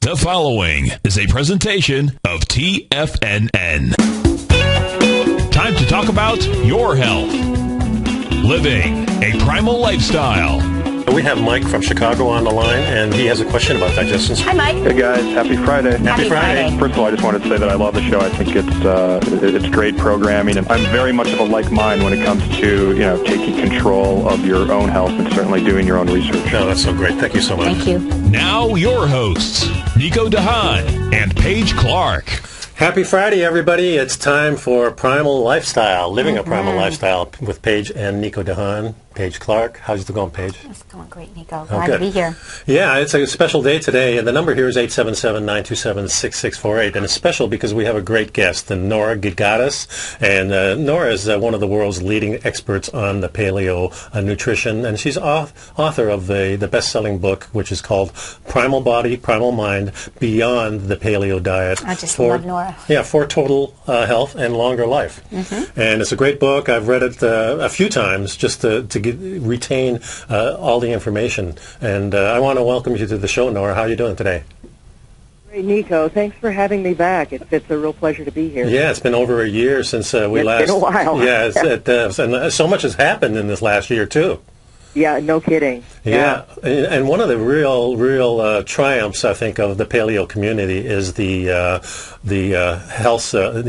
The following is a presentation of TFNN. Time to talk about your health. Living a primal lifestyle. We have Mike from Chicago on the line, and he has a question about digestion. Hi, Mike. Hey, guys. Happy Friday. Happy Friday. First of all, I just wanted to say that I love the show. I think it's great programming, and I'm very much of a like mind when it comes to, taking control of your own health and certainly doing your own research. No, that's so great. Thank you so much. Thank you. Now your hosts, Nico De Haan and Paige Clarke. Happy Friday, everybody. It's time for Primal Lifestyle, Living a Primal Lifestyle with Paige and Nico De Haan. Paige Clarke. How's it going, Paige? It's going great, Nico. Glad to be here. Yeah, it's a special day today, and the number here is 877-927-6648, and it's special because we have a great guest, Nora Gigadas, and Nora is one of the world's leading experts on the paleo nutrition, and she's author of the best-selling book, which is called Primal Body, Primal Mind, Beyond the Paleo Diet. I just love Nora. Yeah, for total health and longer life. And it's a great book. I've read it a few times just to retain all the information. And I want to welcome you to the show, Nora. How are you doing today? Great, Nico. Thanks for having me back. It's a real pleasure to be here. Yeah, it's been over a year since we last... It's been a while. Yeah, and so much has happened in this last year, too. Yeah, no kidding. Yeah, and one of the real triumphs, I think, of the paleo community is the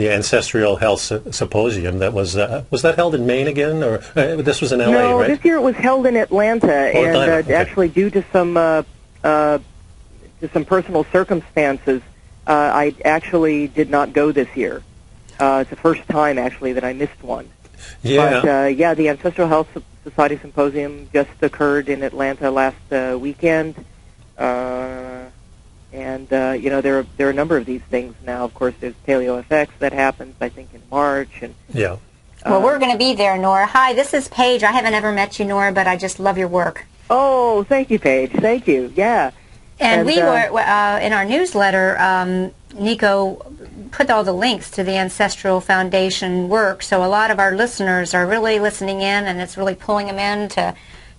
ancestral health symposium that was that held in Maine again, or this was in LA, no, right? This year it was held in Atlanta, Okay. Actually due to some personal circumstances, I actually did not go this year. It's the first time actually that I missed one. Yeah. But the Ancestral Health Society Symposium just occurred in Atlanta last weekend, and there are a number of these things now. Of course, there's Paleo FX that happens, I think, in March, and yeah. Well, we're going to be there, Nora. Hi, this is Paige. I haven't ever met you, Nora, but I just love your work. Oh, thank you, Paige. Thank you. Yeah. And we were in our newsletter. Nico put all the links to the Ancestral Foundation work, so a lot of our listeners are really listening in, and it's really pulling them in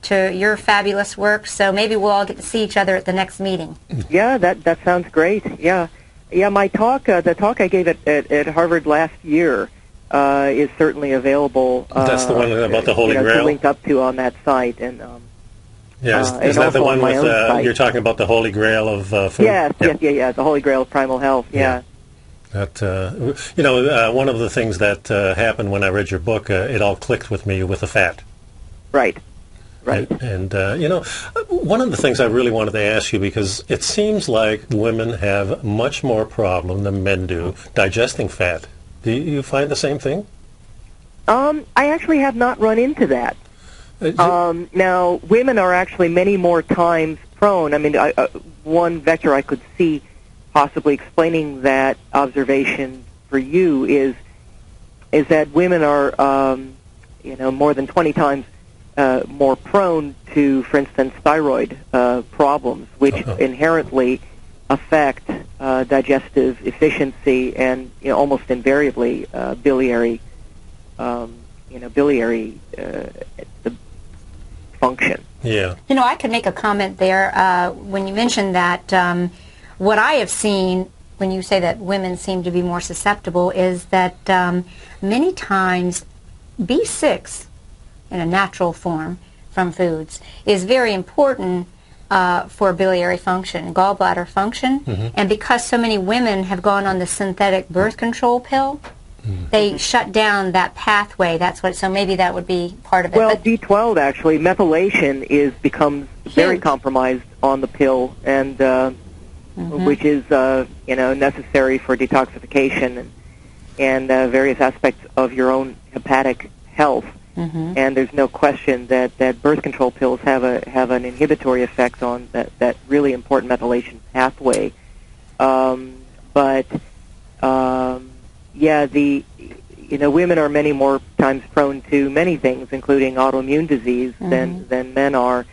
to your fabulous work. So maybe we'll all get to see each other at the next meeting. Yeah, that sounds great. Yeah. My talk, the talk I gave at Harvard last year, is certainly available. That's the one about the Holy Grail. To link up to on that site, and is that the one with you're talking about the Holy Grail of food? Yes, the Holy Grail of primal health. Yeah. That one of the things that happened when I read your book, it all clicked with me with the fat. Right. And one of the things I really wanted to ask you, because it seems like women have much more problem than men do digesting fat. Do you find the same thing? I actually have not run into that. Now, women are actually many more times prone. I mean, one vector I could see possibly explaining that observation for you is that women are, more than 20 times more prone to, for instance, thyroid problems, which inherently affect digestive efficiency and almost invariably biliary function. Yeah. I could make a comment there when you mentioned that. What I have seen when you say that women seem to be more susceptible is that many times B6 in a natural form from foods is very important for biliary function, gallbladder function, and because so many women have gone on the synthetic birth control pill, they shut down that pathway. That's what. So maybe that would be part of it. Well, B12 actually, methylation becomes very compromised on the pill, and which is necessary for detoxification and various aspects of your own hepatic health. And there's no question that birth control pills have an inhibitory effect on that really important methylation pathway. Women are many more times prone to many things, including autoimmune disease than men are,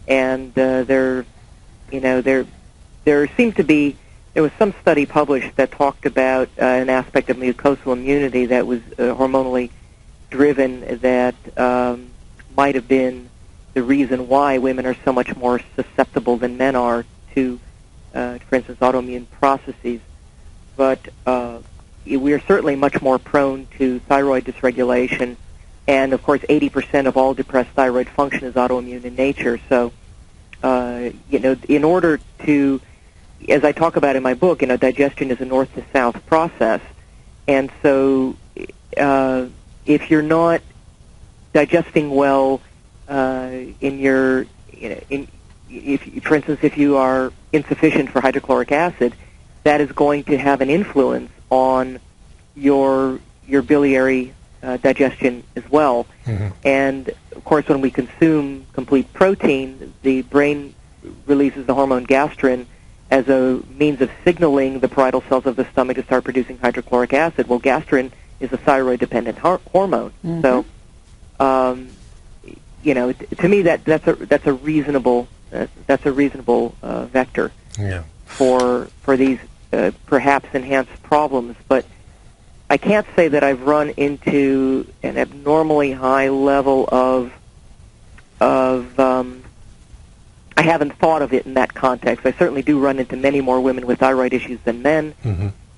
and there seemed to be. There was some study published that talked about an aspect of mucosal immunity that was hormonally driven that might have been the reason why women are so much more susceptible than men are to for instance, autoimmune processes. But we are certainly much more prone to thyroid dysregulation, and of course 80% of all depressed thyroid function is autoimmune in nature. So, in order to, as I talk about in my book, digestion is a north to south process, and so if you're not digesting well for instance, if you are insufficient for hydrochloric acid, that is going to have an influence on your biliary digestion as well. Mm-hmm. And of course, when we consume complete protein, the brain releases the hormone gastrin as a means of signaling the parietal cells of the stomach to start producing hydrochloric acid. Well, gastrin is a thyroid-dependent hormone. Mm-hmm. So, to me, that's a reasonable vector for these perhaps enhanced problems. But I can't say that I've run into an abnormally high level of I haven't thought of it in that context. I certainly do run into many more women with thyroid issues than men,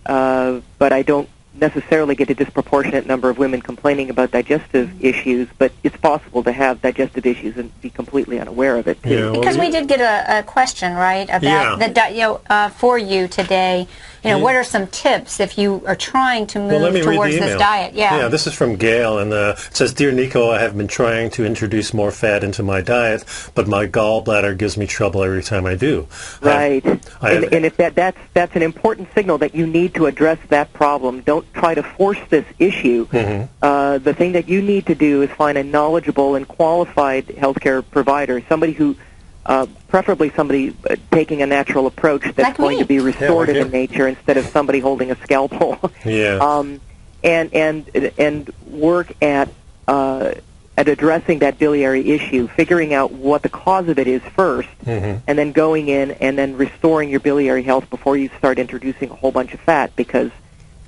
but I don't necessarily get a disproportionate number of women complaining about digestive issues, but it's possible to have digestive issues and be completely unaware of it, too. Yeah, because we did get a question, right, about for you today. What are some tips if you are trying to move towards this diet? Yeah, this is from Gail, and it says, "Dear Nico, I have been trying to introduce more fat into my diet, but my gallbladder gives me trouble every time I do." Right. And if that's an important signal that you need to address that problem. Don't try to force this issue. Mm-hmm. The thing that you need to do is find a knowledgeable and qualified healthcare provider, somebody who preferably somebody taking a natural approach that's like going to be restorative in nature instead of somebody holding a scalpel. And work at addressing that biliary issue, figuring out what the cause of it is first, and then going in and then restoring your biliary health before you start introducing a whole bunch of fat. Because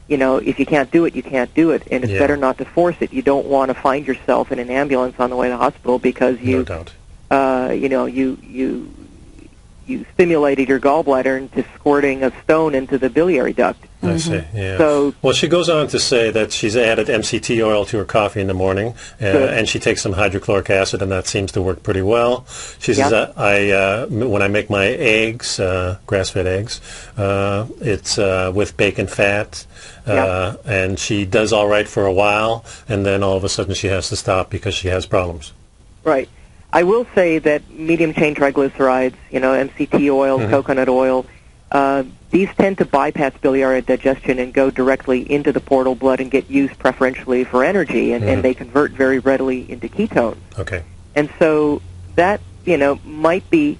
if you can't do it, you can't do it, and it's better not to force it. You don't want to find yourself in an ambulance on the way to the hospital because you. No doubt. You stimulated your gallbladder into squirting a stone into the biliary duct. I see, yeah. So, well, she goes on to say that she's added MCT oil to her coffee in the morning, and she takes some hydrochloric acid, and that seems to work pretty well. She says, when I make my eggs, grass-fed eggs, it's with bacon fat, and she does all right for a while, and then all of a sudden she has to stop because she has problems. Right. I will say that medium-chain triglycerides, MCT oil, coconut oil, these tend to bypass biliary digestion and go directly into the portal blood and get used preferentially for energy, and they convert very readily into ketones. Okay. And so that, might be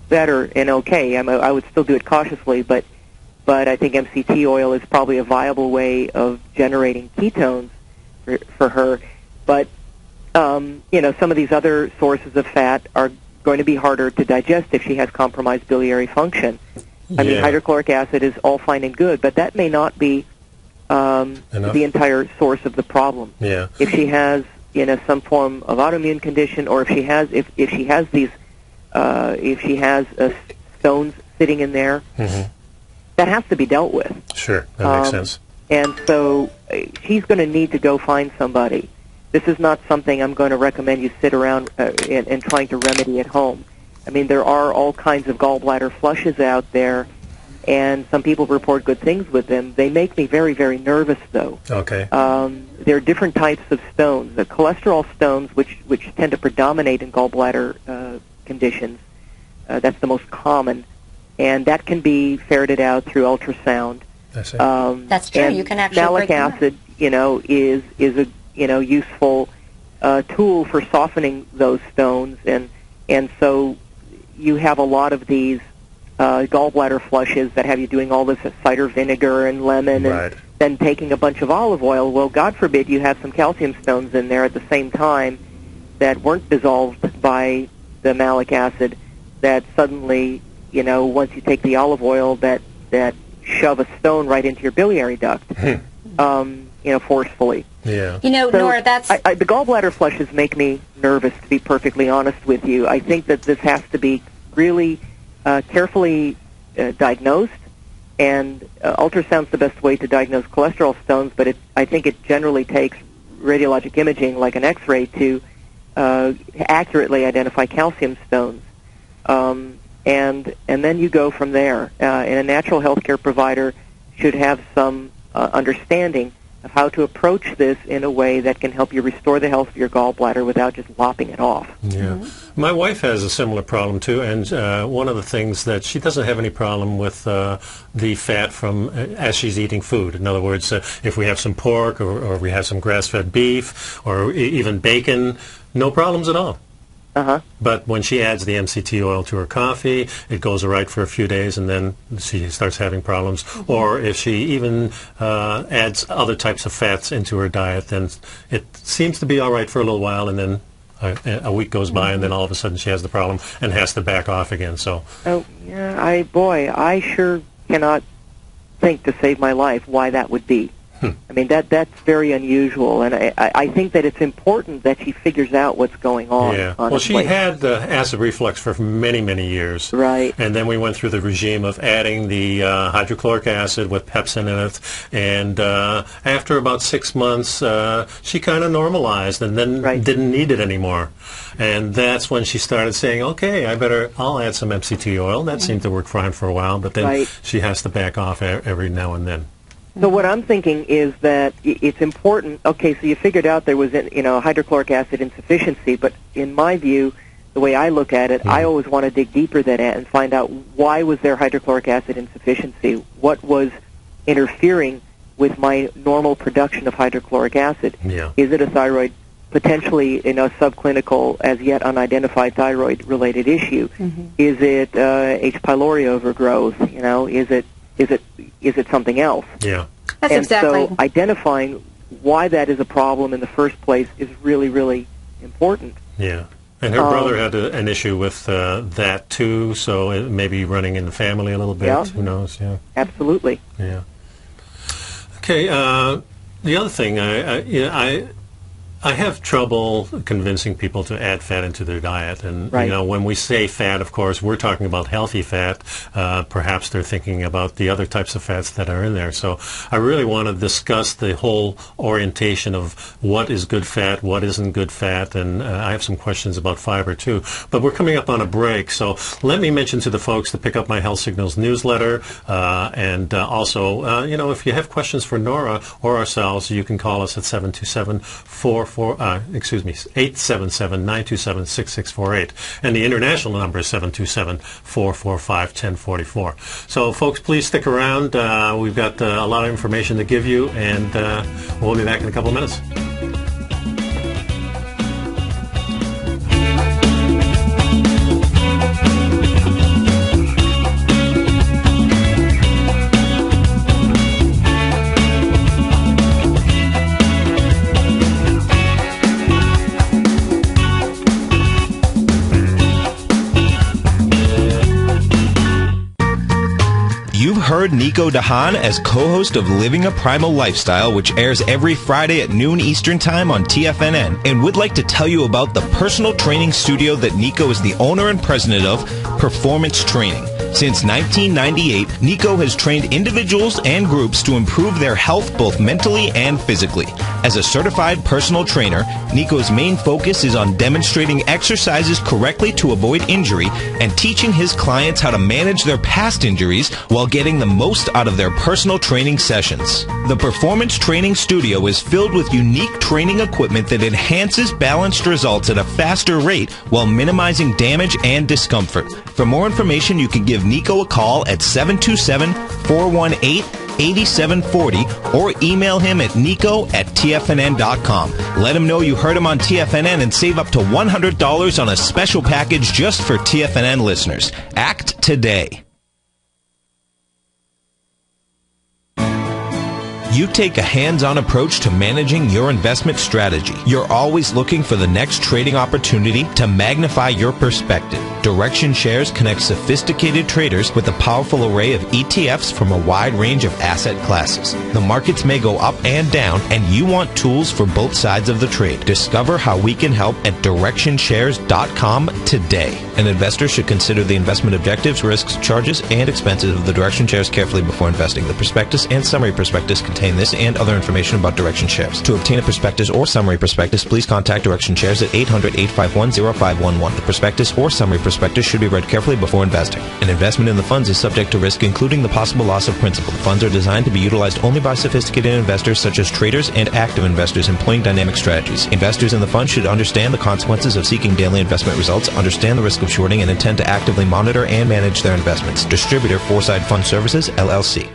better and okay. I would still do it cautiously, but I think MCT oil is probably a viable way of generating ketones for her. But some of these other sources of fat are going to be harder to digest if she has compromised biliary function. I mean, hydrochloric acid is all fine and good, but that may not be the entire source of the problem. Yeah. If she has, some form of autoimmune condition, or if she has stones sitting in there, that has to be dealt with. Sure, that makes sense. And so she's going to need to go find somebody. This is not something I'm going to recommend you sit around and trying to remedy at home. I mean, there are all kinds of gallbladder flushes out there, and some people report good things with them. They make me very, very nervous, though. Okay. There are different types of stones. The cholesterol stones, which tend to predominate in gallbladder conditions, that's the most common, and that can be ferreted out through ultrasound. I see. That's true. You can actually malic acid, is a useful tool for softening those stones, and so you have a lot of these gallbladder flushes that have you doing all this cider vinegar and lemon and then taking a bunch of olive oil. Well, God forbid you have some calcium stones in there at the same time that weren't dissolved by the malic acid that suddenly, once you take the olive oil, that shove a stone right into your biliary duct, forcefully. Yeah. So Nora, that's... the gallbladder flushes make me nervous, to be perfectly honest with you. I think that this has to be really carefully diagnosed. And ultrasound's the best way to diagnose cholesterol stones, but I think it generally takes radiologic imaging, like an X-ray, to accurately identify calcium stones. And then you go from there. And a natural healthcare provider should have some understanding of how to approach this in a way that can help you restore the health of your gallbladder without just lopping it off. Yeah. My wife has a similar problem, too, and one of the things that she doesn't have any problem with the fat from as she's eating food. In other words, if we have some pork or we have some grass-fed beef or even bacon, no problems at all. But when she adds the MCT oil to her coffee, it goes right for a few days, and then she starts having problems. Or if she even adds other types of fats into her diet, then it seems to be all right for a little while, and then a week goes by, and then all of a sudden she has the problem and has to back off again. So, yeah, I sure cannot think to save my life why that would be. I mean, that's very unusual, and I think that it's important that she figures out what's going on. Yeah. Well, she had acid reflux for many, many years. Right. And then we went through the regime of adding the hydrochloric acid with pepsin in it, and after about 6 months, she kind of normalized and then didn't need it anymore. And that's when she started saying, okay, I'll add some MCT oil. That seemed to work fine for a while, but then she has to back off every now and then. So what I'm thinking is that it's important. Okay, so you figured out there was, hydrochloric acid insufficiency, but in my view, the way I look at it, I always want to dig deeper than that and find out why was there hydrochloric acid insufficiency? What was interfering with my normal production of hydrochloric acid? Yeah. Is it a thyroid, potentially subclinical, as yet unidentified thyroid-related issue? Is it H. pylori overgrowth? Is it something else? Yeah. That's exactly. So identifying why that is a problem in the first place is really, really important. Yeah. And her brother had an issue with that, too, so it may be running in the family a little bit. Yeah. Who knows? Yeah. Absolutely. Yeah. Okay. The other thing, I have trouble convincing people to add fat into their diet. And, when we say fat, of course, we're talking about healthy fat. Perhaps they're thinking about the other types of fats that are in there. So I really want to discuss the whole orientation of what is good fat, what isn't good fat, and I have some questions about fiber, too. But we're coming up on a break, so let me mention to the folks to pick up my Health Signals newsletter. And also, if you have questions for Nora or ourselves, you can call us at 877-927-6648. And the international number is 727-445-1044. So, folks, please stick around. We've got a lot of information to give you, and we'll be back in a couple of minutes. You've heard Nico De Haan as co-host of Living a Primal Lifestyle, which airs every Friday at noon Eastern Time on TFNN, and would like to tell you about the personal training studio that Nico is the owner and president of, Performance Training. Since 1998, Nico has trained individuals and groups to improve their health both mentally and physically. As a certified personal trainer, Nico's main focus is on demonstrating exercises correctly to avoid injury and teaching his clients how to manage their past injuries while getting the most out of their personal training sessions. The Performance Training Studio is filled with unique training equipment that enhances balanced results at a faster rate while minimizing damage and discomfort. For more information, you can give Nico a call at 727-418-8740 or email him at nico@tfnn.com. Let him know you heard him on TFNN and save up to $100 on a special package just for TFNN listeners. Act today. You take a hands-on approach to managing your investment strategy. You're always looking for the next trading opportunity to magnify your perspective. Direction Shares connects sophisticated traders with a powerful array of ETFs from a wide range of asset classes. The markets may go up and down, and you want tools for both sides of the trade. Discover how we can help at directionshares.com today. An investor should consider the investment objectives, risks, charges, and expenses of the Direction shares carefully before investing. The prospectus and summary prospectus contain this and other information about Direction shares. To obtain a prospectus or summary prospectus, please contact Direction shares at 800-851-0511. The prospectus or summary prospectus should be read carefully before investing. An investment in the funds is subject to risk, including the possible loss of principal. The funds are designed to be utilized only by sophisticated investors such as traders and active investors employing dynamic strategies. Investors in the fund should understand the consequences of seeking daily investment results, understand the risk of shorting, and intend to actively monitor and manage their investments. Distributor Foreside Fund Services, LLC.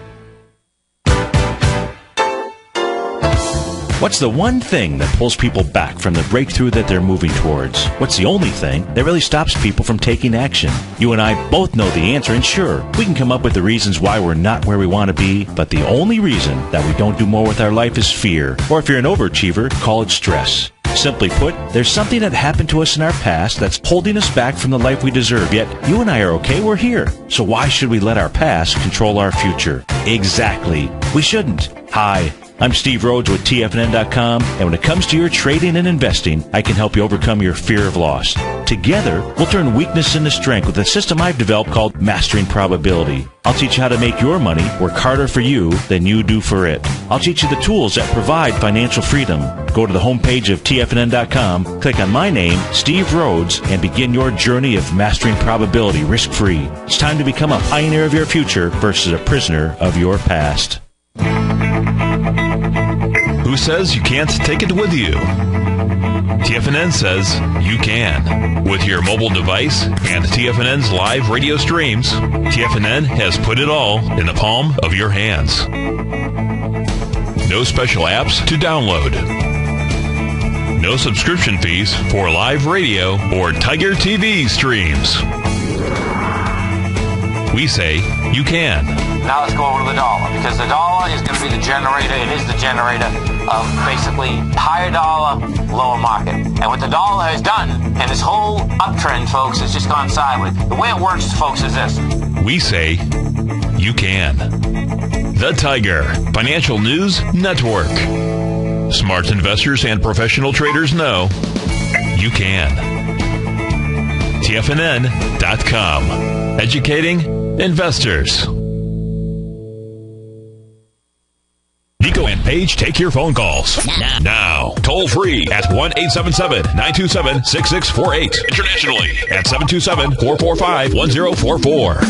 What's the one thing that pulls people back from the breakthrough that they're moving towards? What's the only thing that really stops people from taking action? You and I both know the answer, and sure, we can come up with the reasons why we're not where we want to be, but the only reason that we don't do more with our life is fear. Or if you're an overachiever, call it stress. Simply put, there's something that happened to us in our past that's holding us back from the life we deserve, yet you and I are okay, we're here. So why should we let our past control our future? Exactly. We shouldn't. Hi, I'm Steve Rhodes with TFNN.com, and when it comes to your trading and investing, I can help you overcome your fear of loss. Together, we'll turn weakness into strength with a system I've developed called Mastering Probability. I'll teach you how to make your money work harder for you than you do for it. I'll teach you the tools that provide financial freedom. Go to the homepage of TFNN.com, click on my name, Steve Rhodes, and begin your journey of mastering probability risk-free. It's time to become a pioneer of your future versus a prisoner of your past. Who says you can't take it with you? TFNN says you can. With your mobile device and TFNN's live radio streams, TFNN has put it all in the palm of your hands. No special apps to download. No subscription fees for live radio or Tiger TV streams. We say you can. Now let's go over to the dollar, because the dollar is going to be the generator. It is the generator of basically higher dollar, lower market. And what the dollar has done, and this whole uptrend, folks, has just gone sideways. The way it works, folks, is this. We say you can. The Tiger Financial News Network. Smart investors and professional traders know you can. TFNN.com. Educating investors. Nico and Paige take your phone calls now. Toll free at 1-877-927-6648. Internationally at 727-445-1044.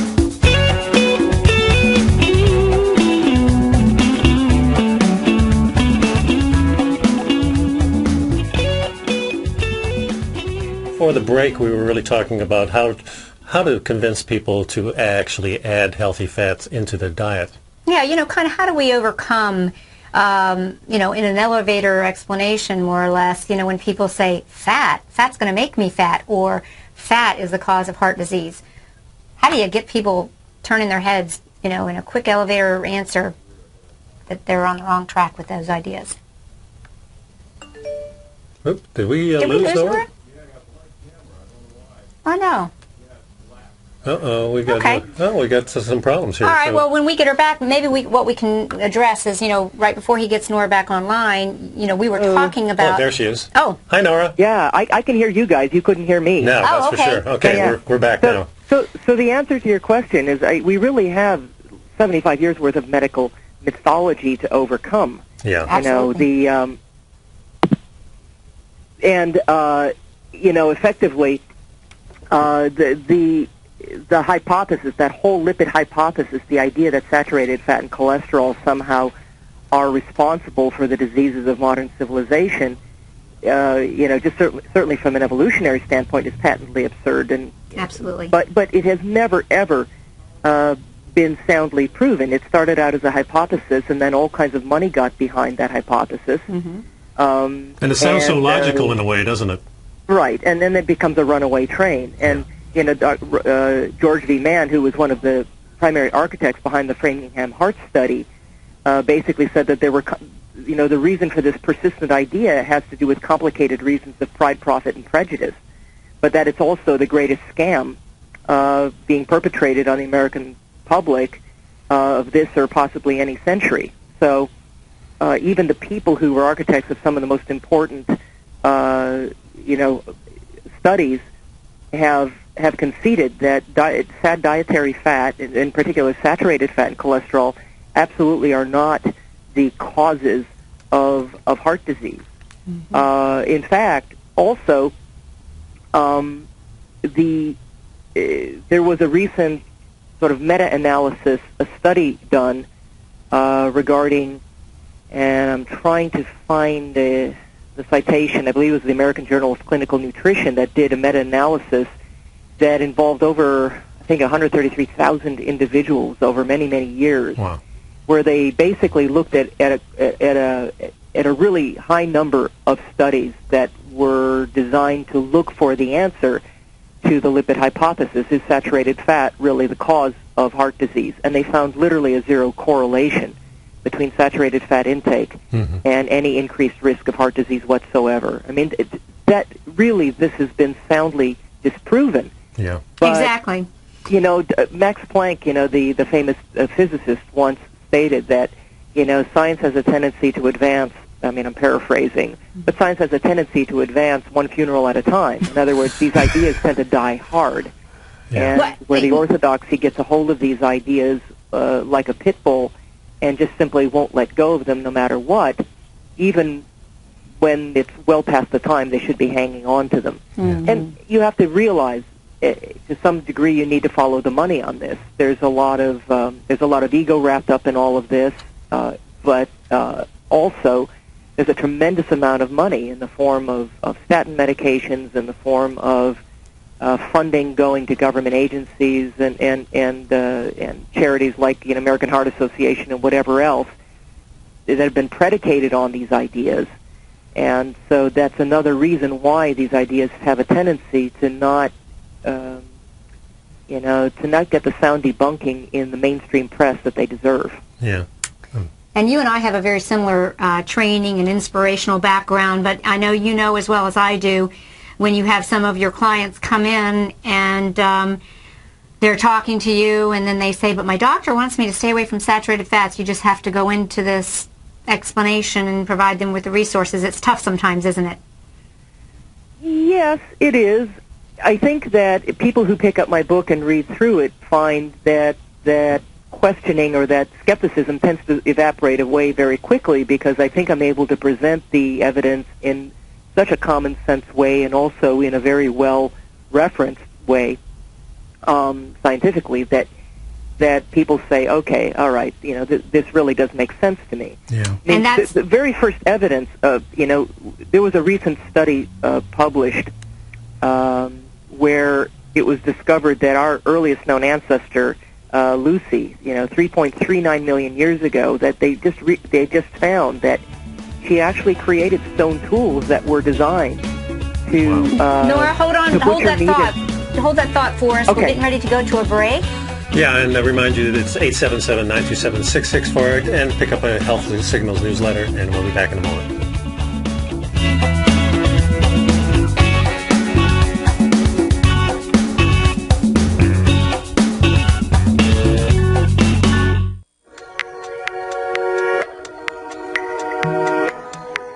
Before the break, we were really talking about how to convince people to actually add healthy fats into their diet. Yeah, kind of how do we overcome, in an elevator explanation, more or less, when people say fat's going to make me fat, or fat is the cause of heart disease. How do you get people turning their heads, in a quick elevator answer that they're on the wrong track with those ideas? Oop, did we lose Nora? Oh, no. We got some problems here. All right. Well, when we get her back, maybe what we can address is, right before he gets Nora back online, we were talking about. Oh, there she is. Oh, hi, Nora. Yeah, I can hear you guys. You couldn't hear me. No, that's okay. for sure. Okay, yeah. We're back now. So the answer to your question is, we really have 75 years worth of medical mythology to overcome. Yeah, absolutely. Effectively, the hypothesis, that whole lipid hypothesis, the idea that saturated fat and cholesterol somehow are responsible for the diseases of modern civilization, just certainly from an evolutionary standpoint, is patently absurd. And absolutely. But it has never ever been soundly proven. It started out as a hypothesis, and then all kinds of money got behind that hypothesis. Mm-hmm. And it sounds so logical in a way, doesn't it? Right, and then it becomes a runaway train. And George V. Mann, who was one of the primary architects behind the Framingham Heart Study, basically said that there were, the reason for this persistent idea has to do with complicated reasons of pride, profit, and prejudice, but that it's also the greatest scam being perpetrated on the American public of this or possibly any century. So even the people who were architects of some of the most important, studies have have conceded that sad dietary fat, in particular saturated fat and cholesterol, absolutely are not the causes of heart disease. In fact, also, there was a recent sort of meta-analysis, a study done regarding, and I'm trying to find the citation, I believe it was the American Journal of Clinical Nutrition, that did a meta-analysis that involved over, I think, 133,000 individuals over many, many years. Wow. Where they basically looked at a really high number of studies that were designed to look for the answer to the lipid hypothesis. Is saturated fat really the cause of heart disease? And they found literally a zero correlation between saturated fat intake and any increased risk of heart disease whatsoever. I mean, that really, this has been soundly disproven. Yeah. But, exactly. You know, Max Planck, you know, the famous physicist, once stated that, you know, science has a tendency to advance, I mean, I'm paraphrasing, but science has a tendency to advance one funeral at a time. In other words, these ideas tend to die hard. Yeah. And where the orthodoxy gets a hold of these ideas like a pit bull and just simply won't let go of them no matter what, even when it's well past the time they should be hanging on to them. And you have to realize, to some degree, you need to follow the money on this. There's a lot of ego wrapped up in all of this, but also there's a tremendous amount of money in the form of statin medications, in the form of funding going to government agencies and charities like the American Heart Association and whatever else that have been predicated on these ideas. And so that's another reason why these ideas have a tendency to not, to not get the sound debunking in the mainstream press that they deserve. Yeah. And you and I have a very similar training and inspirational background, but I know you know as well as I do, when you have some of your clients come in and they're talking to you and then they say, but my doctor wants me to stay away from saturated fats. You just have to go into this explanation and provide them with the resources. It's tough sometimes, isn't it? Yes, it is. I think that people who pick up my book and read through it find that questioning or that skepticism tends to evaporate away very quickly, because I think I'm able to present the evidence in such a common sense way and also in a very well referenced way scientifically that people say, okay, all right, this really does make sense to me. Yeah. I mean, and that's the very first evidence of, there was a recent study published where it was discovered that our earliest known ancestor, Lucy, 3.39 million years ago, that they just found that she actually created stone tools that were designed to Nora, hold that thought for us. Okay. We're getting ready to go to a break. Yeah, and I remind you that it's 877-927-6648, and pick up a Health Signals newsletter, and we'll be back in a moment.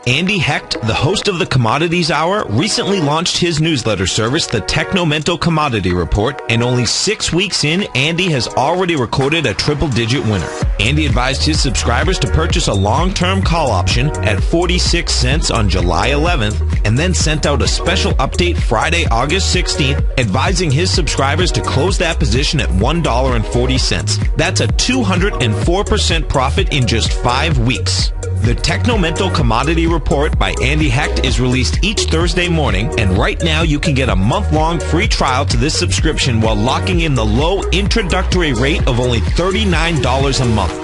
Andy Hecht, the host of the Commodities Hour, recently launched his newsletter service, the Technomental Commodity Report, and only 6 weeks in, Andy has already recorded a triple-digit winner. Andy advised his subscribers to purchase a long-term call option at 46 cents on July 11th, and then sent out a special update Friday, August 16th, advising his subscribers to close that position at $1.40. That's a 204% profit in just 5 weeks. The Technomental Commodity Report by Andy Hecht is released each Thursday morning, and right now you can get a month-long free trial to this subscription while locking in the low introductory rate of only $39 a month.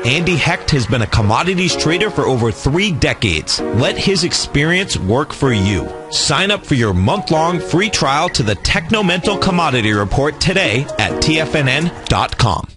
Andy Hecht has been a commodities trader for over 3 decades. Let his experience work for you. Sign up for your month-long free trial to the Technomental Commodity Report today at TFNN.com.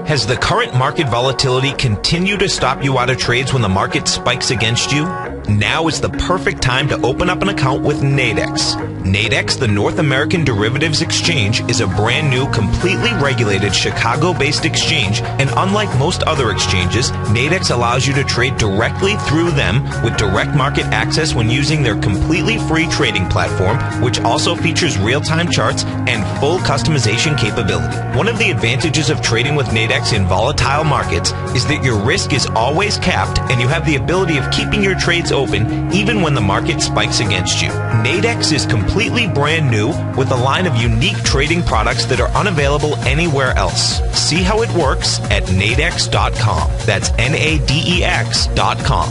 Has the current market volatility continued to stop you out of trades when the market spikes against you? Now is the perfect time to open up an account with Nadex. Nadex, the North American Derivatives Exchange, is a brand new, completely regulated Chicago-based exchange, and unlike most other exchanges, Nadex allows you to trade directly through them with direct market access when using their completely free trading platform, which also features real-time charts and full customization capability. One of the advantages of trading with Nadex in volatile markets is that your risk is always capped and you have the ability of keeping your trades open even when the market spikes against you. Nadex is completely brand new with a line of unique trading products that are unavailable anywhere else. See how it works at nadex.com. That's NADEX.com.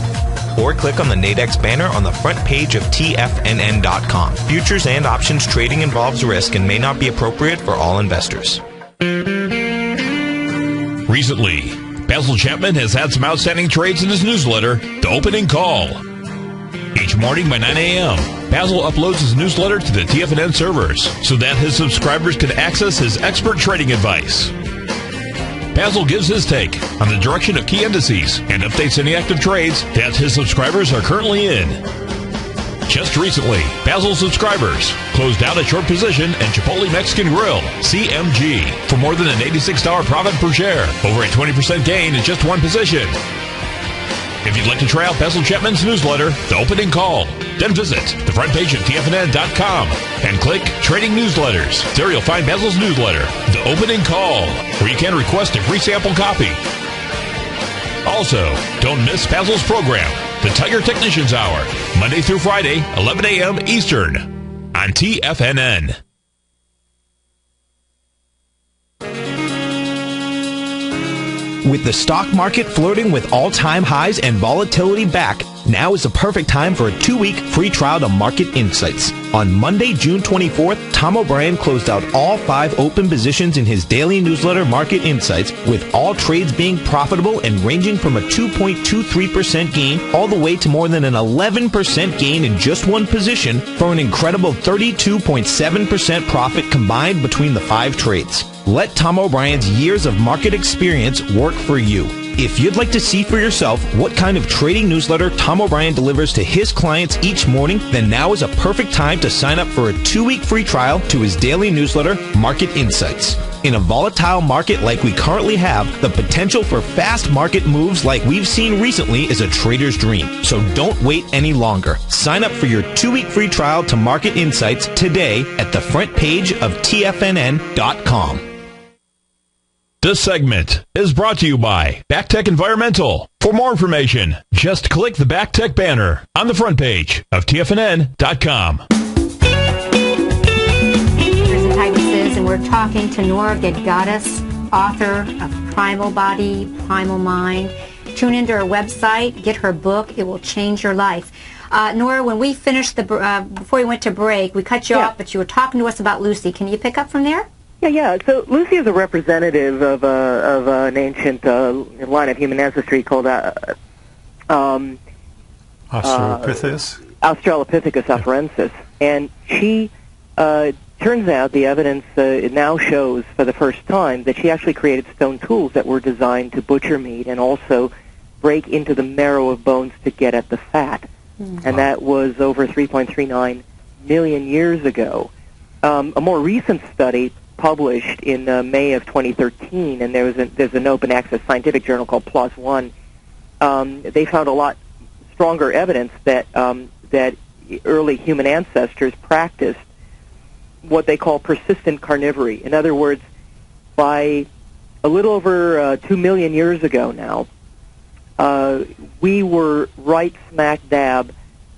Or click on the Nadex banner on the front page of TFNN.com. Futures and options trading involves risk and may not be appropriate for all investors. Recently, Basil Chapman has had some outstanding trades in his newsletter, The Opening Call. Each morning by 9 a.m., Basil uploads his newsletter to the TFNN servers so that his subscribers can access his expert trading advice. Basil gives his take on the direction of key indices and updates any active trades that his subscribers are currently in. Just recently, Basil's subscribers closed out a short position in Chipotle Mexican Grill, CMG, for more than an $86 profit per share, over a 20% gain in just one position. If you'd like to try out Basil Chapman's newsletter, The Opening Call, then visit the front page of TFNN.com and click Trading Newsletters. There you'll find Basil's newsletter, The Opening Call, where you can request a free sample copy. Also, don't miss Basil's program, The Tiger Technicians Hour, Monday through Friday, 11 a.m. Eastern, on TFNN. With the stock market flirting with all-time highs and volatility back, now is the perfect time for a 2-week free trial to Market Insights. On Monday, June 24th, Tom O'Brien closed out all 5 open positions in his daily newsletter, Market Insights, with all trades being profitable and ranging from a 2.23% gain all the way to more than an 11% gain in just one position for an incredible 32.7% profit combined between the 5 trades. Let Tom O'Brien's years of market experience work for you. If you'd like to see for yourself what kind of trading newsletter Tom O'Brien delivers to his clients each morning, then now is a perfect time to sign up for a 2-week free trial to his daily newsletter, Market Insights. In a volatile market like we currently have, the potential for fast market moves like we've seen recently is a trader's dream. So don't wait any longer. Sign up for your 2-week free trial to Market Insights today at the front page of TFNN.com. This segment is brought to you by BackTech Environmental. For more information, just click the BackTech banner on the front page of TFNN.com. And we're talking to Nora Gedgaudas, author of Primal Body, Primal Mind. Tune into her website, get her book. It will change your life. Nora, when we finished before we went to break, we cut you off, but you were talking to us about Lucy. Can you pick up from there? Yeah. So Lucy is a representative of an ancient line of human ancestry called Australopithecus. Australopithecus afarensis, and she turns out the evidence it now shows for the first time that she actually created stone tools that were designed to butcher meat and also break into the marrow of bones to get at the fat, and that was over 3.39 million years ago. A more recent study published in May of 2013, and there's an open access scientific journal called PLOS ONE. They found a lot stronger evidence that that early human ancestors practiced what they call persistent carnivory. In other words, by a little over 2 million years ago now, we were right smack dab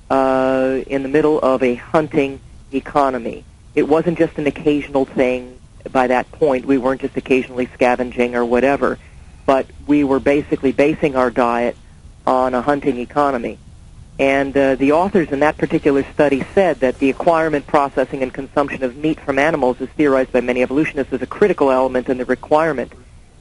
in the middle of a hunting economy. It wasn't just an occasional thing. By that point, we weren't just occasionally scavenging or whatever, but we were basically basing our diet on a hunting economy. And the authors in that particular study said that the acquirement, processing, and consumption of meat from animals is theorized by many evolutionists as a critical element in the requirement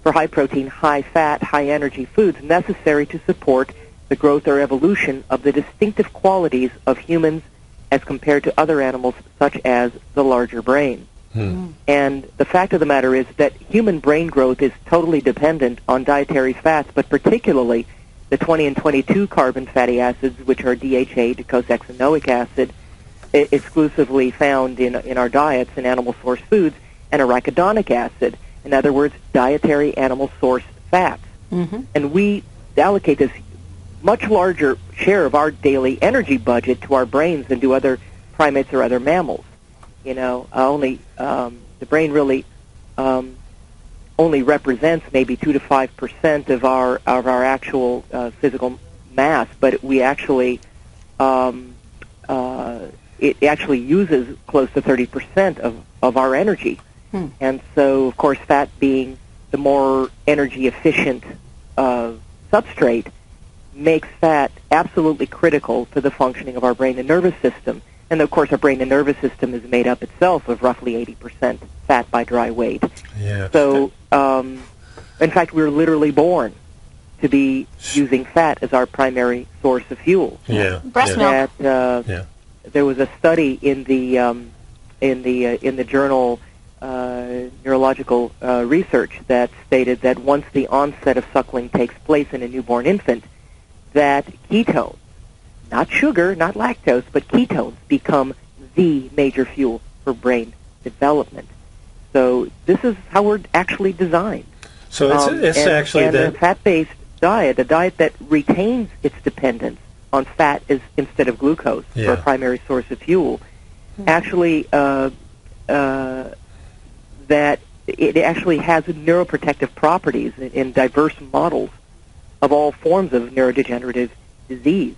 for high-protein, high-fat, high-energy foods necessary to support the growth or evolution of the distinctive qualities of humans as compared to other animals, such as the larger brain. And the fact of the matter is that human brain growth is totally dependent on dietary fats, but particularly the 20 and 22 carbon fatty acids, which are DHA, docosahexaenoic acid, exclusively found in our diets and animal source foods, and arachidonic acid. In other words, dietary animal source fats. And we allocate this much larger share of our daily energy budget to our brains than do other primates or other mammals. The brain really only represents maybe 2 to 5% of our actual physical mass, but we actually it actually uses close to 30% of our energy. And so, of course, fat being the more energy efficient substrate makes fat absolutely critical to the functioning of our brain and nervous system. And, of course, our brain and nervous system is made up itself of roughly 80% fat by dry weight. Yeah. So, in fact, we were literally born to be using fat as our primary source of fuel. Yeah. Breast milk. There was a study in the journal Neurological Research that stated that once the onset of suckling takes place in a newborn infant, that ketones, not sugar, not lactose, but ketones become the major fuel for brain development. So this is how we're actually designed. So it's actually a fat-based diet, a diet that retains its dependence on fat instead of glucose for a primary source of fuel, actually that it actually has neuroprotective properties in diverse models of all forms of neurodegenerative disease.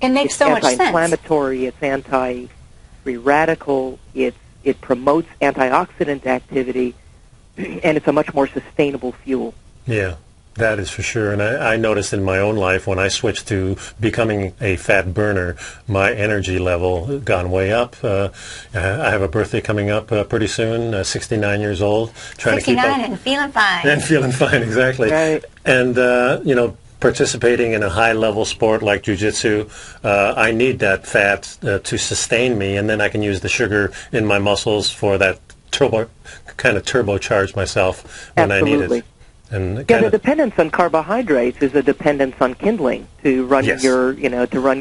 It makes so much sense. It's anti-inflammatory, it's anti-free radical, it promotes antioxidant activity, and it's a much more sustainable fuel. Yeah, that is for sure. And I noticed in my own life when I switched to becoming a fat burner, my energy level gone way up. I have a birthday coming up pretty soon, 69 years old. Trying 69 to keep up, and feeling fine. And feeling fine, exactly. Right. And, participating in a high-level sport like jiu-jitsu, I need that fat to sustain me, and then I can use the sugar in my muscles for that turbocharge myself when I need it. And the dependence on carbohydrates is a dependence on kindling to run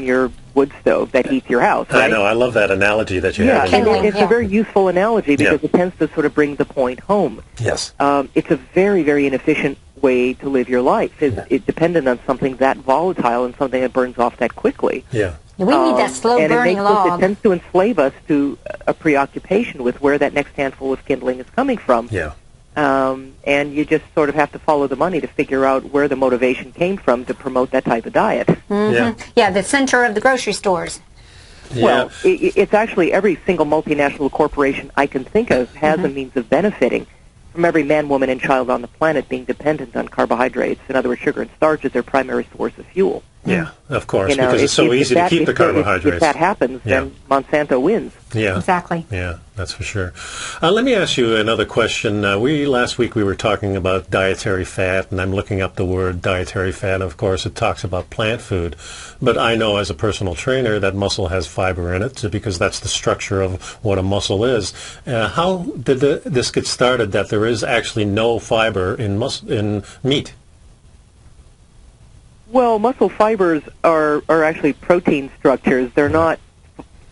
your wood stove that heats your house. Right? I know. I love that analogy that you have. It's a very useful analogy because it tends to sort of bring the point home. Yes. It's a very, very inefficient way to live your life. It's dependent on something that volatile and something that burns off that quickly. Yeah. We need that slow-burning log. It tends to enslave us to a preoccupation with where that next handful of kindling is coming from. Yeah. And you just sort of have to follow the money to figure out where the motivation came from to promote that type of diet. Yeah, the center of the grocery stores. Yeah. Well, it's actually every single multinational corporation I can think of has a means of benefiting from every man, woman, and child on the planet being dependent on carbohydrates. In other words, sugar and starch is their primary source of fuel. Yeah, of course, because it's so easy to keep the carbohydrates. If that happens, then Monsanto wins. Yeah, exactly. Yeah, that's for sure. Let me ask you another question. Last week we were talking about dietary fat, and I'm looking up the word dietary fat. Of course, it talks about plant food, but I know as a personal trainer that muscle has fiber in it because that's the structure of what a muscle is. How did this get started that there is actually no fiber in meat? Well, muscle fibers are actually protein structures. They're not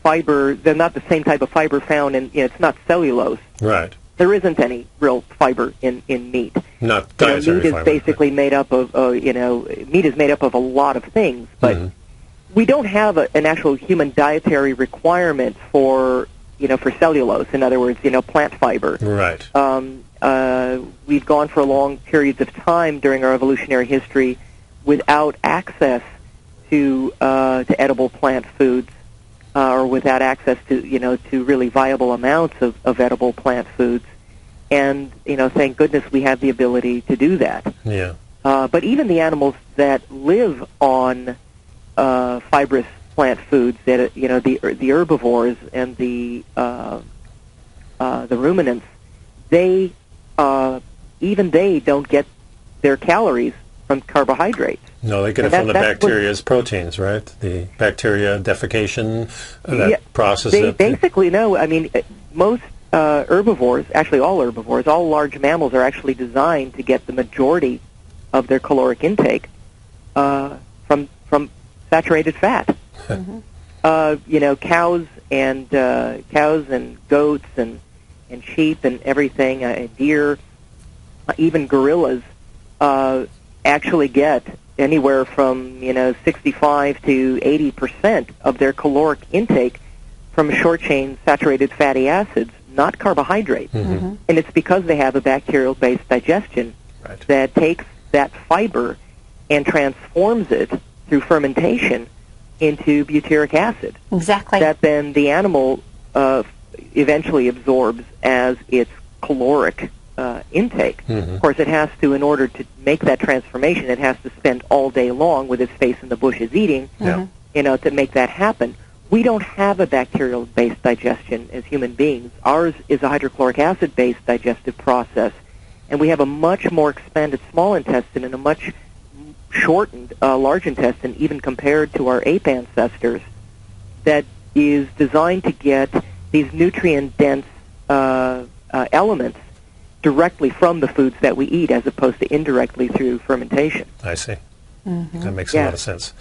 fiber. They're not the same type of fiber found in. It's not cellulose. Right. There isn't any real fiber in meat. Not dietary meat fiber. Is basically made up of. Meat is made up of a lot of things, but we don't have an actual human dietary requirement for cellulose. In other words, plant fiber. Right. We've gone for long periods of time during our evolutionary history without access to edible plant foods, or without access to really viable amounts of edible plant foods, and thank goodness we have the ability to do that. Yeah. But even the animals that live on fibrous plant foods, that the herbivores and the ruminants, they don't get their calories from carbohydrates. No, they get it from the bacteria's proteins, right? The bacteria defecation, process. Basically, no. I mean, most herbivores, actually all herbivores, all large mammals are actually designed to get the majority of their caloric intake from saturated fat. Cows and goats and sheep and everything, deer, even gorillas, actually get anywhere from 65 to 80% of their caloric intake from short-chain saturated fatty acids, not carbohydrates. And it's because they have a bacterial-based digestion that takes that fiber and transforms it through fermentation into butyric acid. Exactly. That then the animal eventually absorbs as its caloric intake. Of course, it has to, in order to make that transformation, it has to spend all day long with its face in the bushes eating, to make that happen. We don't have a bacterial-based digestion as human beings. Ours is a hydrochloric acid-based digestive process, and we have a much more expanded small intestine and a much shortened large intestine, even compared to our ape ancestors, that is designed to get these nutrient-dense elements directly from the foods that we eat, as opposed to indirectly through fermentation. I see. That makes a lot of sense.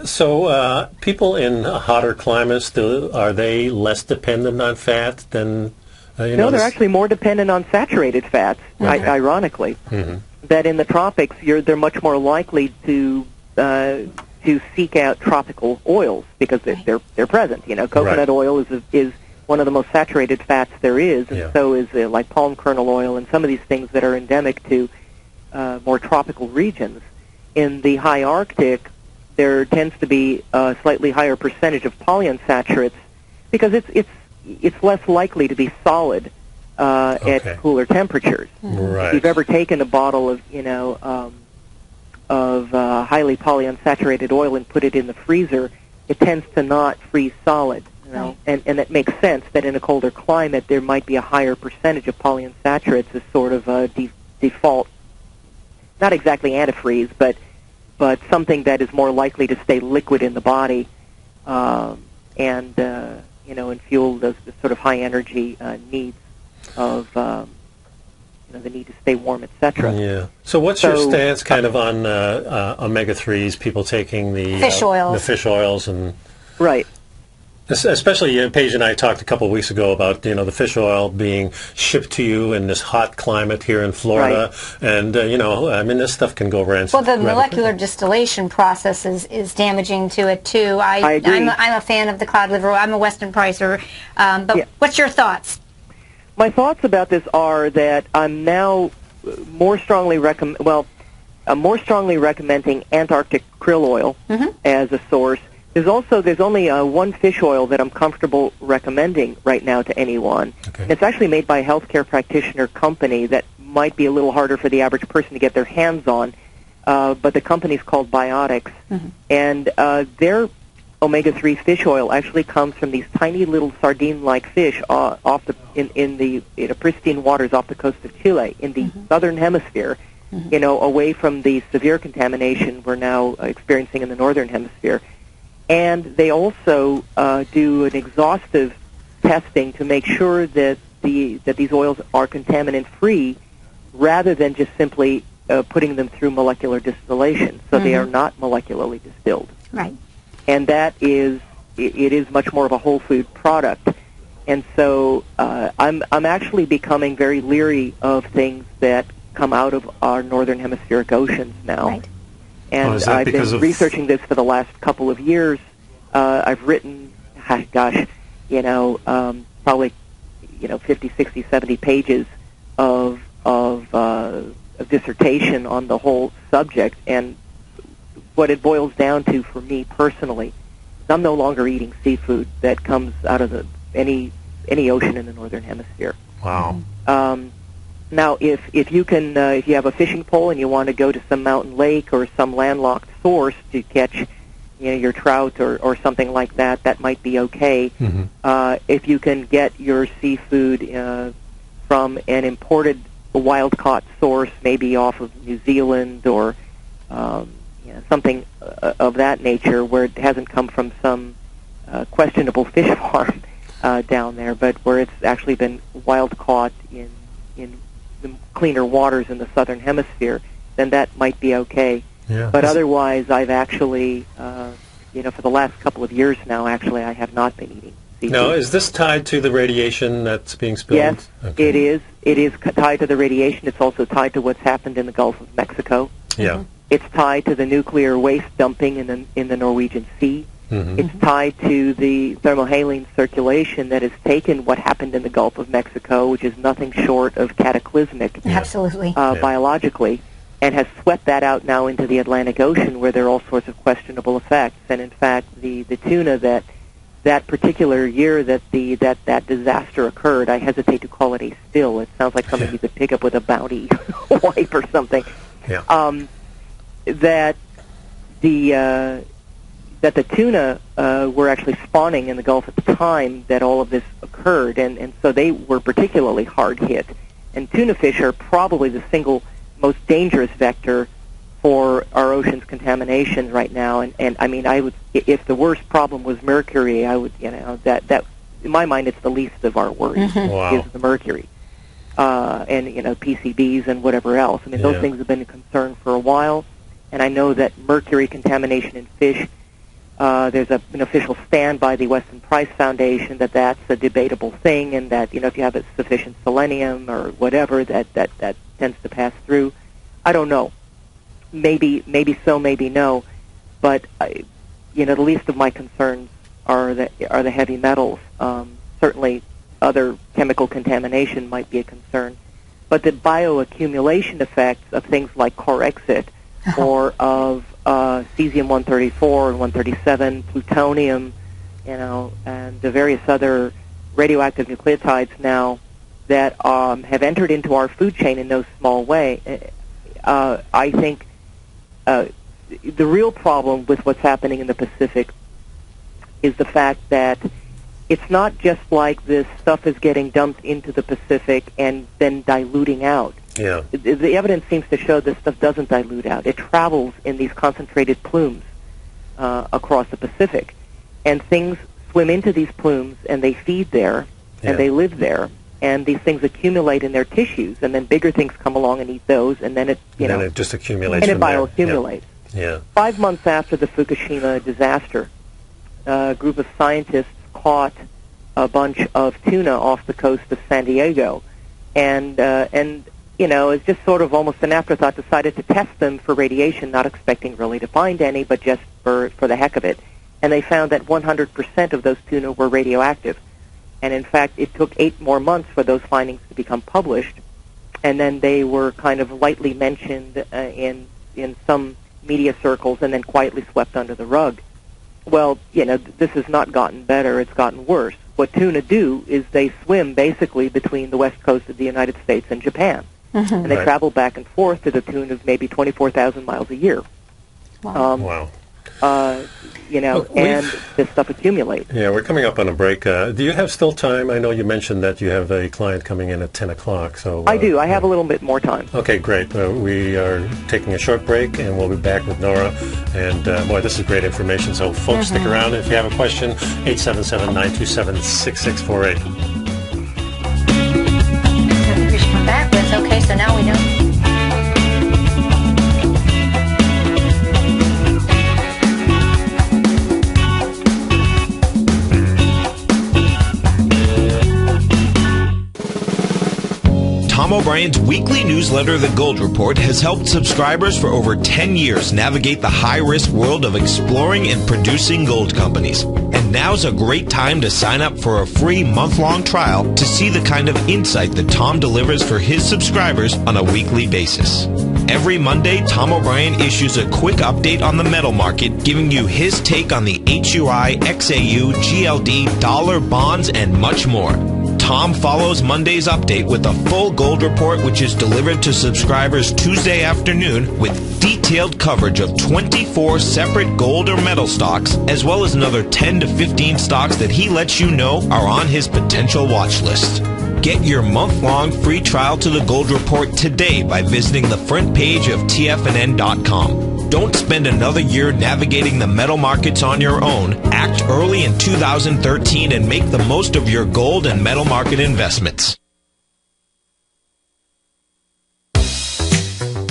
So people in hotter climates, are they less dependent on fat than... no, they're actually more dependent on saturated fats, ironically. That in the tropics, they're much more likely to seek out tropical oils because they're present. Coconut oil is one of the most saturated fats there is, and so is like palm kernel oil and some of these things that are endemic to more tropical regions. In the high Arctic, there tends to be a slightly higher percentage of polyunsaturates because it's less likely to be solid at cooler temperatures. Right. If you've ever taken a bottle of highly polyunsaturated oil and put it in the freezer, it tends to not freeze solid. And it makes sense that in a colder climate there might be a higher percentage of polyunsaturates as sort of a default, not exactly antifreeze, but something that is more likely to stay liquid in the body, and fuel those sort of high energy needs of the need to stay warm, etc. Yeah. So what's your stance kind of on omega-3s, people taking the fish oils and... Right. Especially, Paige and I talked a couple of weeks ago about, the fish oil being shipped to you in this hot climate here in Florida. And, this stuff can go rancid. Well, the molecular distillation process is damaging to it, too. I agree. I'm a fan of the cod liver oil. I'm a Western pricer. But what's your thoughts? My thoughts about this are that I'm now more strongly recommending Antarctic krill oil as a source. There's only one fish oil that I'm comfortable recommending right now to anyone. And it's actually made by a healthcare practitioner company that might be a little harder for the average person to get their hands on, but the company's called Biotics. And their omega-3 fish oil actually comes from these tiny little sardine-like fish in the pristine waters off the coast of Chile in the southern hemisphere, away from the severe contamination we're now experiencing in the northern hemisphere. And they also do an exhaustive testing to make sure that these oils are contaminant-free, rather than just simply putting them through molecular distillation. So they are not molecularly distilled. Right. And it is much more of a whole food product. And so I'm actually becoming very leery of things that come out of our northern hemispheric oceans now. Right. And I've been researching this for the last couple of years. I've written, probably 50, 60, 70 pages of dissertation on the whole subject. And what it boils down to for me personally, I'm no longer eating seafood that comes out of any ocean in the northern hemisphere. Wow. Now, if you have a fishing pole and you want to go to some mountain lake or some landlocked source to catch, your trout or something like that, that might be okay. If you can get your seafood from an imported wild-caught source, maybe off of New Zealand or something of that nature, where it hasn't come from some questionable fish farm down there, but where it's actually been wild-caught in the cleaner waters in the southern hemisphere, then that might be okay. Yeah. But otherwise, I've actually, for the last couple of years now, actually, I have not been eating seafood. Now, is this tied to the radiation that's being spilled? Yes, okay. It is. It is tied to the radiation. It's also tied to what's happened in the Gulf of Mexico. Yeah. It's tied to the nuclear waste dumping in the Norwegian Sea. Mm-hmm. It's tied to the thermohaline circulation that has taken what happened in the Gulf of Mexico, which is nothing short of cataclysmic, Absolutely, biologically, and has swept that out now into the Atlantic Ocean, where there are all sorts of questionable effects. And in fact, the tuna that particular year that that disaster occurred, I hesitate to call it a spill. It sounds like something you could pick up with a Bounty wipe or something. Yeah. That the tuna were actually spawning in the Gulf at the time that all of this occurred, and so they were particularly hard hit. And tuna fish are probably the single most dangerous vector for our ocean's contamination right now. And I mean, I would, if the worst problem was mercury, I would, that in my mind, it's the least of our worries is the mercury, and PCBs and whatever else. I mean, those things have been a concern for a while, and I know that mercury contamination in fish. There's an official stand by the Weston Price Foundation that that's a debatable thing, and that if you have a sufficient selenium or whatever, that tends to pass through. I don't know. Maybe so, maybe no. But the least of my concerns are the heavy metals. Certainly, other chemical contamination might be a concern, but the bioaccumulation effects of things like Corexit or of cesium-134 and 137, plutonium, and the various other radioactive nucleotides now that have entered into our food chain in no small way. I think the real problem with what's happening in the Pacific is the fact that it's not just like this stuff is getting dumped into the Pacific and then diluting out. Yeah. The evidence seems to show this stuff doesn't dilute out. It travels in these concentrated plumes across the Pacific. And things swim into these plumes, and they feed there, and they live there. And these things accumulate in their tissues, and then bigger things come along and eat those, and then it, then it just accumulates and it from there. bioaccumulates. Yeah. 5 months after the Fukushima disaster, a group of scientists caught a bunch of tuna off the coast of San Diego, and it's just sort of almost an afterthought, decided to test them for radiation, not expecting really to find any, but just for the heck of it. And they found that 100% of those tuna were radioactive. And in fact, it took 8 more months for those findings to become published, and then they were kind of lightly mentioned in some media circles and then quietly swept under the rug. Well, this has not gotten better, it's gotten worse. What tuna do is they swim basically between the west coast of the United States and Japan. And they travel back and forth to the tune of maybe 24,000 miles a year. Wow. And this stuff accumulates. Yeah, we're coming up on a break. Do you have still time? I know you mentioned that you have a client coming in at 10 o'clock. So I do. I have a little bit more time. Okay, great. We are taking a short break, and we'll be back with Nora. And, boy, this is great information. So, folks, stick around. If you have a question, 877-927-6648. Okay, so now we know. Tom O'Brien's weekly newsletter, The Gold Report, has helped subscribers for over 10 years navigate the high-risk world of exploring and producing gold companies. And now's a great time to sign up for a free month-long trial to see the kind of insight that Tom delivers for his subscribers on a weekly basis. Every Monday, Tom O'Brien issues a quick update on the metal market, giving you his take on the HUI, XAU, GLD, dollar, bonds, and much more. Tom follows Monday's update with a full gold report, which is delivered to subscribers Tuesday afternoon with detailed coverage of 24 separate gold or metal stocks, as well as another 10 to 15 stocks that he lets you know are on his potential watch list. Get your month-long free trial to the Gold Report today by visiting the front page of TFNN.com. Don't spend another year navigating the metal markets on your own. Act early in 2013 and make the most of your gold and metal market investments.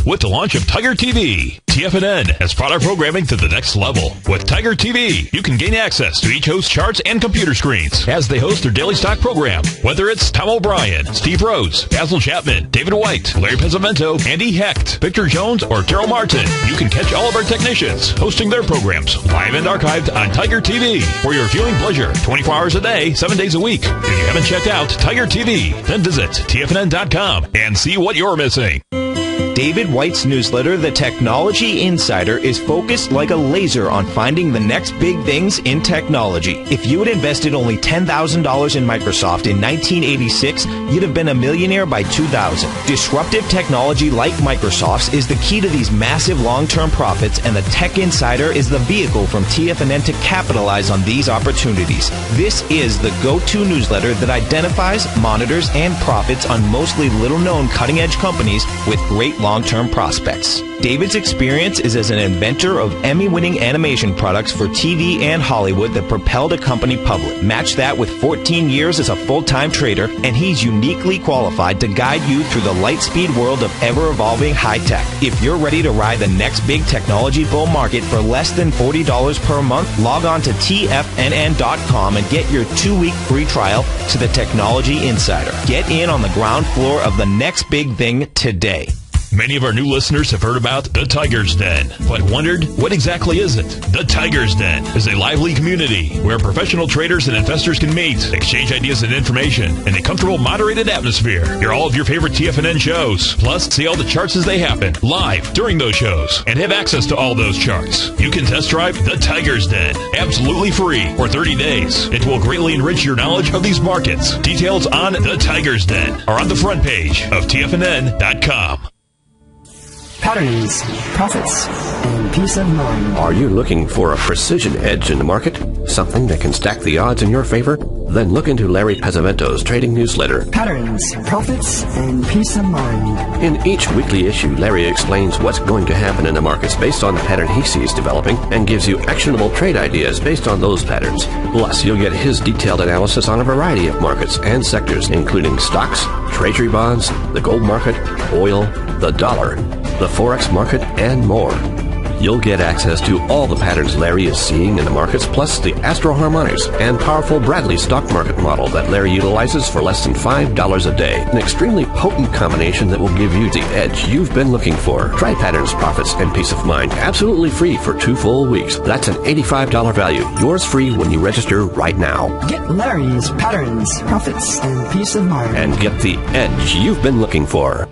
with the launch of Tiger TV. TFNN has brought our programming to the next level. With Tiger TV, you can gain access to each host's charts and computer screens as they host their daily stock program. Whether it's Tom O'Brien, Steve Rhodes, Basil Chapman, David White, Larry Pesavento, Andy Hecht, Victor Jones, or Terrell Martin, you can catch all of our technicians hosting their programs live and archived on Tiger TV for your viewing pleasure 24 hours a day, 7 days a week. If you haven't checked out Tiger TV, then visit TFNN.com and see what you're missing. David White's newsletter, The Technology Insider, is focused like a laser on finding the next big things in technology. If you had invested only $10,000 in Microsoft in 1986, you'd have been a millionaire by 2000. Disruptive technology like Microsoft's is the key to these massive long-term profits, and the Tech Insider is the vehicle from TFNN to capitalize on these opportunities. This is the go-to newsletter that identifies, monitors, and profits on mostly little-known cutting-edge companies with great long-term prospects. David's experience is as an inventor of Emmy-winning animation products for TV and Hollywood that propelled a company public. Match that with 14 years as a full-time trader, and he's uniquely qualified to guide you through the light-speed world of ever-evolving high-tech. If you're ready to ride the next big technology bull market for less than $40 per month, log on to TFNN.com and get your 2-week free trial to the Technology Insider. Get in on the ground floor of the next big thing today. Many of our new listeners have heard about the Tiger's Den, but wondered, what exactly is it? The Tiger's Den is a lively community where professional traders and investors can meet, exchange ideas and information in a comfortable, moderated atmosphere. Hear all of your favorite TFNN shows, plus see all the charts as they happen, live during those shows, and have access to all those charts. You can test drive the Tiger's Den, absolutely free for 30 days. It will greatly enrich your knowledge of these markets. Details on the Tiger's Den are on the front page of TFNN.com. Patterns, profits, and peace of mind. Are you looking for a precision edge in the market? Something that can stack the odds in your favor? Then look into Larry Pesavento's trading newsletter. Patterns, profits, and peace of mind. In each weekly issue, Larry explains what's going to happen in the markets based on the pattern he sees developing and gives you actionable trade ideas based on those patterns. Plus, you'll get his detailed analysis on a variety of markets and sectors, including stocks, treasury bonds, the gold market, oil, the dollar, the Forex market, and more. You'll get access to all the patterns Larry is seeing in the markets, plus the Astro Harmonics and powerful Bradley stock market model that Larry utilizes for less than $5 a day. An extremely potent combination that will give you the edge you've been looking for. Try Patterns, Profits, and Peace of Mind absolutely free for 2 full weeks. That's an $85 value. Yours free when you register right now. Get Larry's Patterns, Profits, and Peace of Mind. And get the edge you've been looking for.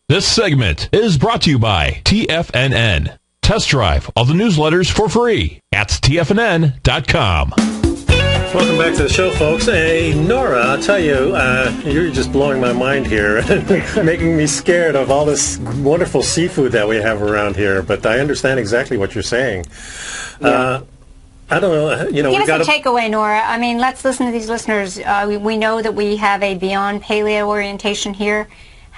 This segment is brought to you by TFNN. Test drive all the newsletters for free at TFNN.com. Welcome back to the show, folks. Hey, Nora, I'll tell you, you're just blowing my mind here, making me scared of all this wonderful seafood that we have around here, but I understand exactly what you're saying. Yeah. I don't know, Give us a takeaway, Nora. I mean, let's listen to these listeners. We know that we have a Beyond Paleo orientation here.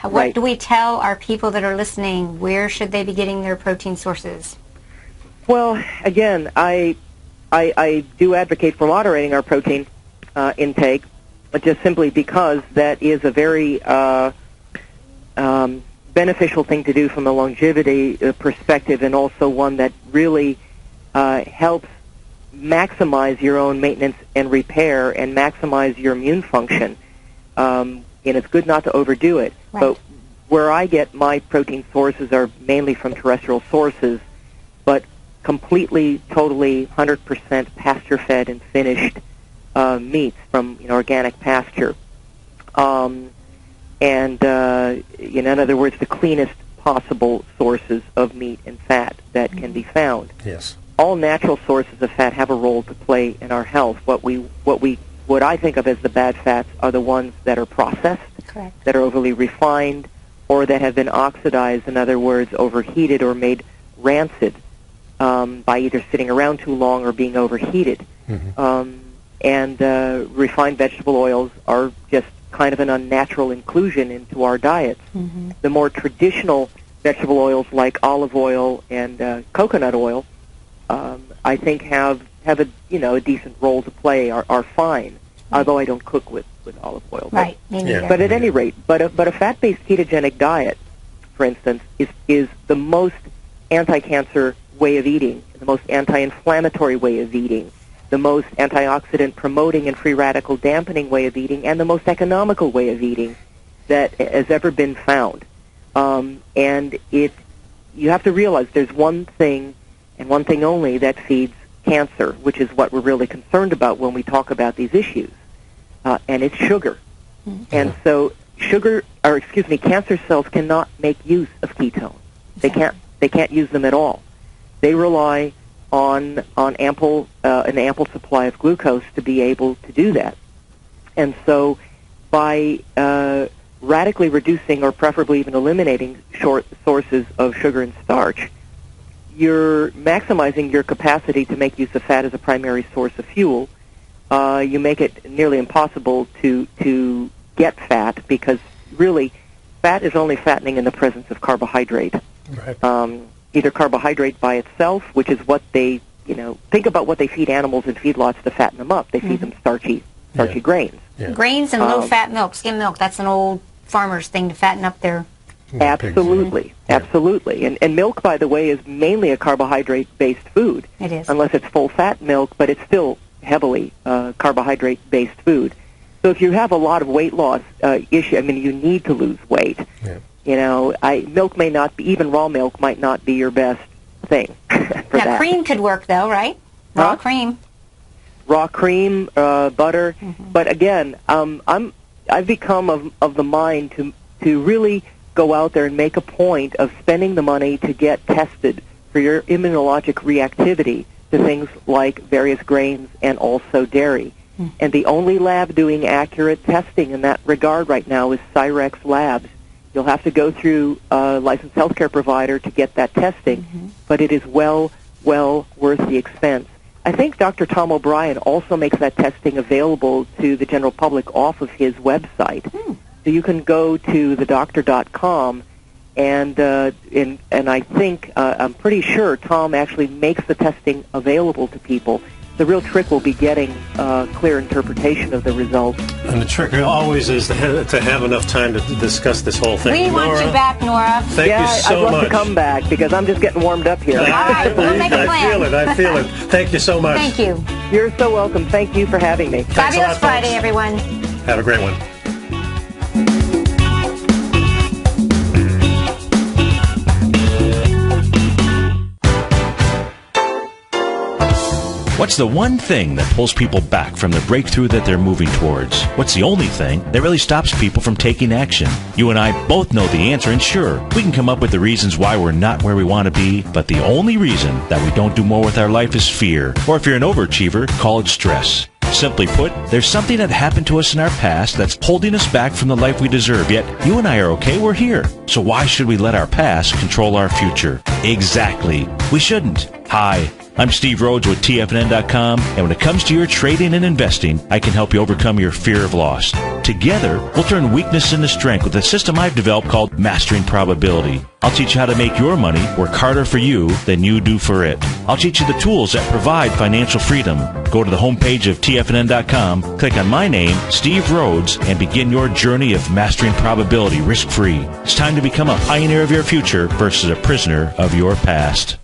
What do we tell our people that are listening? Where should they be getting their protein sources? Well, again, I do advocate for moderating our protein intake, but just simply because that is a very beneficial thing to do from a longevity perspective, and also one that really helps maximize your own maintenance and repair and maximize your immune function. And it's good not to overdo it. Right. But where I get my protein sources are mainly from terrestrial sources, but completely, totally, 100% pasture-fed and finished meats from organic pasture. And in other words, the cleanest possible sources of meat and fat that can be found. Yes. All natural sources of fat have a role to play in our health. What I think of as the bad fats are the ones that are processed, correct, that are overly refined, or that have been oxidized, in other words, overheated or made rancid by either sitting around too long or being overheated. Mm-hmm. And refined vegetable oils are just kind of an unnatural inclusion into our diets. Mm-hmm. The more traditional vegetable oils like olive oil and coconut oil, I think have a decent role to play, are fine, although I don't cook with olive oil. Right. But at any rate, but a fat-based ketogenic diet for instance, is the most anti-cancer way of eating, the most anti-inflammatory way of eating, the most antioxidant promoting and free radical dampening way of eating, and the most economical way of eating that has ever been found. And you have to realize there's one thing and one thing only that feeds cancer, which is what we're really concerned about when we talk about these issues, and it's sugar. Mm-hmm. And so cancer cells cannot make use of ketones. They can't use them at all. They rely on an ample supply of glucose to be able to do that. And so by radically reducing or preferably even eliminating sources of sugar and starch, you're maximizing your capacity to make use of fat as a primary source of fuel. You make it nearly impossible to get fat because really fat is only fattening in the presence of carbohydrate. Right. Either carbohydrate by itself, which is what they, think about what they feed animals in feedlots to fatten them up. They feed them starchy grains. Yeah. Grains and low-fat milk, skim milk. That's an old farmer's thing to fatten up their... Absolutely, absolutely. And milk, by the way, is mainly a carbohydrate-based food. It is. Unless it's full-fat milk, but it's still heavily carbohydrate-based food. So if you have a lot of weight loss issue, you need to lose weight. Yeah. Milk may not be, even raw milk might not be your best thing for that. Cream could work, though, right? Raw cream. Raw cream, butter. Mm-hmm. But again, I've become of the mind to really go out there and make a point of spending the money to get tested for your immunologic reactivity to things like various grains and also dairy. Mm-hmm. And the only lab doing accurate testing in that regard right now is Cyrex Labs. You'll have to go through a licensed healthcare provider to get that testing, but it is well worth the expense. I think Dr. Tom O'Brien also makes that testing available to the general public off of his website. So you can go to thedoctor.com, and I think, I'm pretty sure Tom actually makes the testing available to people. The real trick will be getting clear interpretation of the results. And the trick always is to have enough time to discuss this whole thing. We want you back, Nora. Thank you so much. I'd love to come back because I'm just getting warmed up here. All right, we'll make a plan. I feel it. Thank you so much. Thank you. You're so welcome. Thank you for having me. Fabulous Friday, everyone. Have a great one. What's the one thing that pulls people back from the breakthrough that they're moving towards? What's the only thing that really stops people from taking action? You and I both know the answer, and sure, we can come up with the reasons why we're not where we want to be, but the only reason that we don't do more with our life is fear. Or if you're an overachiever, call it stress. Simply put, there's something that happened to us in our past that's holding us back from the life we deserve, yet you and I are okay, we're here. So why should we let our past control our future? Exactly. We shouldn't. Hi, I'm Steve Rhodes with TFNN.com, and when it comes to your trading and investing, I can help you overcome your fear of loss. Together, we'll turn weakness into strength with a system I've developed called Mastering Probability. I'll teach you how to make your money work harder for you than you do for it. I'll teach you the tools that provide financial freedom. Go to the homepage of TFNN.com, click on my name, Steve Rhodes, and begin your journey of mastering probability risk-free. It's time to become a pioneer of your future versus a prisoner of your past.